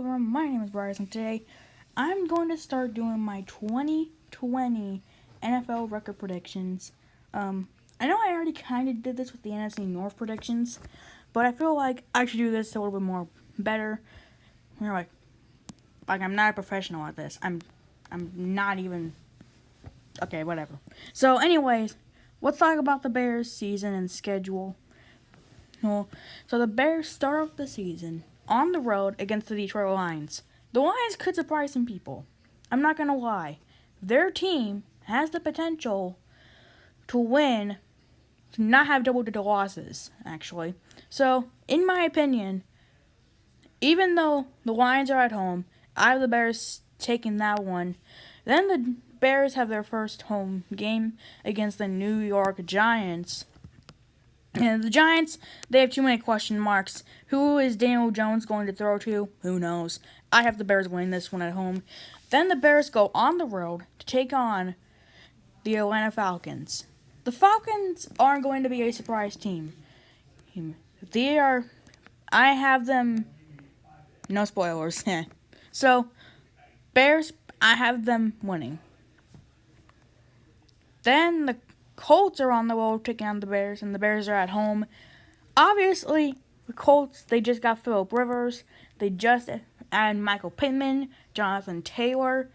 everyone, my name is Bryce, and today I'm going to start doing my 2020 NFL record predictions. I know I already kind of did this with the NFC North predictions, but I feel like I should do this a little bit more better. Like I'm not a professional at this. I'm not even. Okay, whatever. So, anyways, let's talk about the Bears' season and schedule. Well, so the Bears start off the season on the road against the Detroit Lions. The Lions could surprise some people. I'm not going to lie. Their team has the potential to win, to not have double-digit losses, actually. So, in my opinion, even though the Lions are at home, I have the Bears taking that one. Then the Bears have their first home game against the New York Giants. And the Giants, they have too many question marks. Who is Daniel Jones going to throw to? Who knows? I have the Bears winning this one at home. Then the Bears go on the road to take on the Atlanta Falcons. The Falcons aren't going to be a surprise team. They are. I have them. No spoilers. So, Bears, I have them winning. Then the Colts are on the road taking on the Bears, and the Bears are at home. Obviously, the Colts, they just got Phillip Rivers. They just added Michael Pittman, Jonathan Taylor.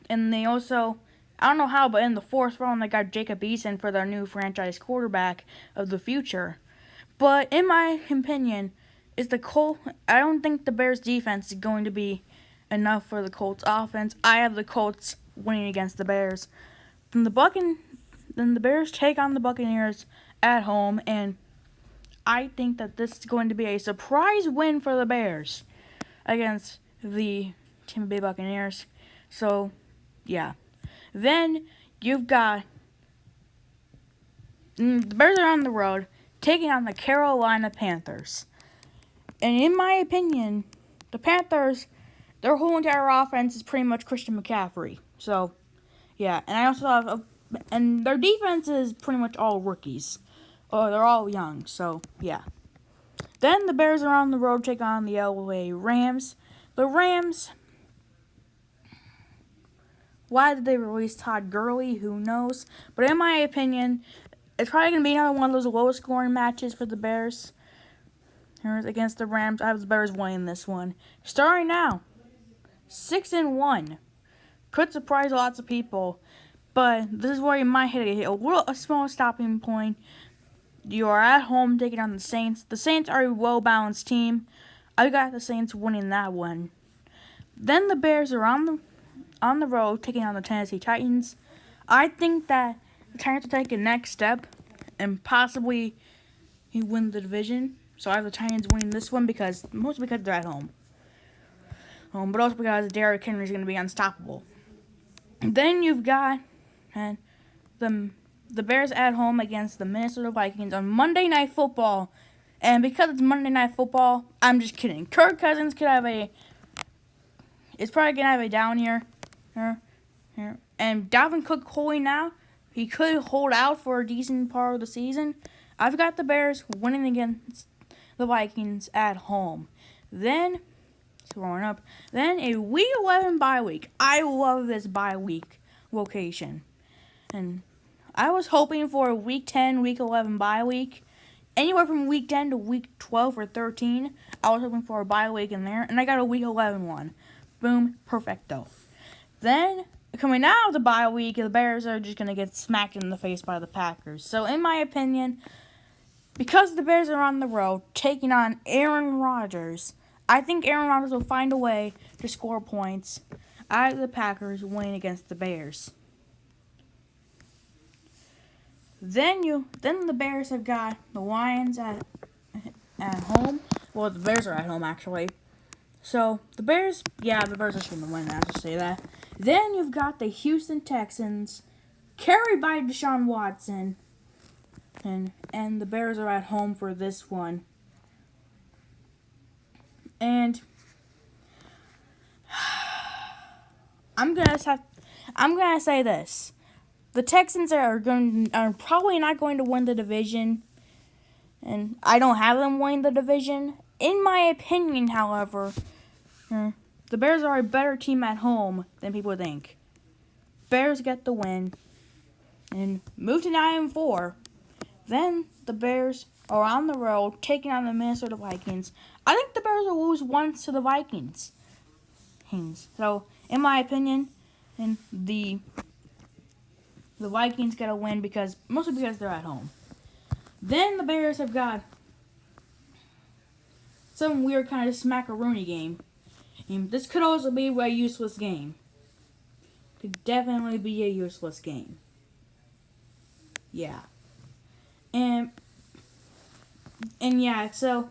And they also, I don't know how, but in the fourth round, they got Jacob Eason for their new franchise quarterback of the future. But in my opinion, I don't think the Bears' defense is going to be enough for the Colts' offense. I have the Colts winning against the Bears. Then the Bears take on the Buccaneers at home, and I think that this is going to be a surprise win for the Bears against the Tampa Bay Buccaneers. So, yeah. Then you've got the Bears are on the road taking on the Carolina Panthers. And in my opinion, the Panthers, their whole entire offense is pretty much Christian McCaffrey. So, yeah. And I also have and their defense is pretty much all rookies. They're all young, so yeah. Then the Bears are on the road to take on the LA Rams. The Rams, why did they release Todd Gurley? Who knows? But in my opinion, it's probably going to be another one of those lowest scoring matches for the Bears. Against the Rams, I have the Bears winning this one. Starting now, 6-1. Could surprise lots of people. But this is where you might hit a small stopping point. You are at home taking on the Saints. The Saints are a well-balanced team. I got the Saints winning that one. Then the Bears are on the road taking on the Tennessee Titans. I think that the Titans will take a next step and possibly win the division. So I have the Titans winning this one mostly because they're at home. But also because Derrick Henry is going to be unstoppable. Then you've got the Bears at home against the Minnesota Vikings on Monday Night Football. And because it's Monday Night Football, I'm just kidding. Kirk Cousins it's probably going to have a down year. And Dalvin Cook holding out, he could hold out for a decent part of the season. I've got the Bears winning against the Vikings at home. Then a Week 11 bye week. I love this bye week location. And I was hoping for a Week 10, Week 11 bye week. Anywhere from Week 10 to Week 12 or 13, I was hoping for a bye week in there. And I got a Week 11 one. Boom, perfecto. Then, coming out of the bye week, the Bears are just going to get smacked in the face by the Packers. So, in my opinion, because the Bears are on the road taking on Aaron Rodgers, I think Aaron Rodgers will find a way to score points. I have the Packers winning against the Bears. Then the Bears have got the Lions at home. Well, the Bears are at home, actually. So, the Bears are just going to win, I'll just say that. Then you've got the Houston Texans, carried by Deshaun Watson. And the Bears are at home for this one. And I'm gonna say this: the Texans are probably not going to win the division, and I don't have them winning the division. In my opinion, however, the Bears are a better team at home than people think. Bears get the win and move to 9-4. Then the Bears are on the road taking on the Minnesota Vikings. I think the Bears will lose once to the Vikings. So, in my opinion, and the Vikings get a win mostly because they're at home. Then the Bears have got some weird kind of smackaroonie game. And this could also be a useless game. Could definitely be a useless game. Yeah. And yeah, so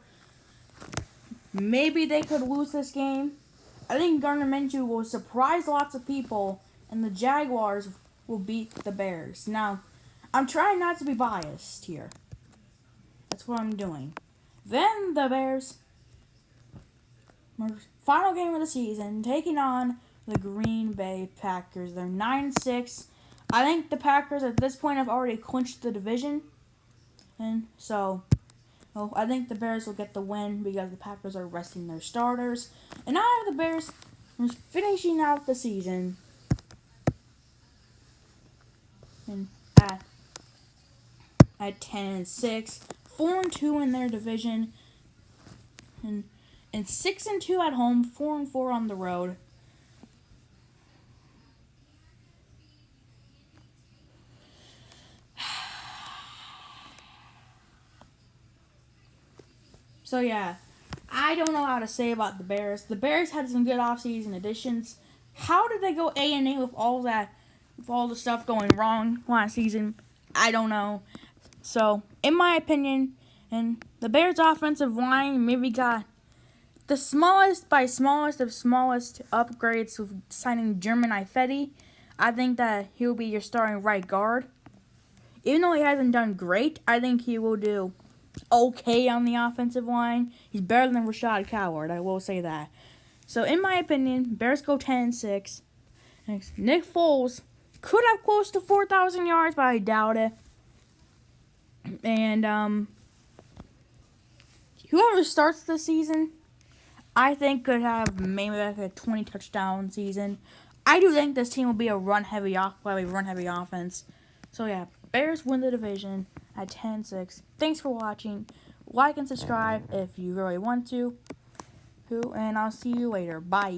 maybe they could lose this game. I think Gardner Minshew will surprise lots of people, and the Jaguars will beat the Bears. Now, I'm trying not to be biased here. That's what I'm doing. Then the Bears, final game of the season, taking on the Green Bay Packers. They're 9-6. I think the Packers at this point have already clinched the division. And so, I think the Bears will get the win because the Packers are resting their starters. And now I have the Bears finishing out the season and at 10-6, 4-2 in their division, and 6-2 at home, 4-4 on the road. So yeah, I don't know how to say about the Bears. The Bears had some good offseason additions. How did they go 8-8 with all the stuff going wrong last season? I don't know. So, in my opinion, and the Bears' offensive line maybe got the smallest of smallest upgrades with signing German Ifedi. I think that he'll be your starting right guard. Even though he hasn't done great, I think he will do okay on the offensive line. He's better than Rashad Coward, I will say that. So, in my opinion, Bears go 10-6. Nick Foles could have close to 4,000 yards, but I doubt it. And whoever starts the season, I think could have maybe like a 20 touchdown season. I do think this team will be a run-heavy offense. So yeah, Bears win the division at 10-6. Thanks for watching. Like and subscribe if you really want to. And I'll see you later. Bye.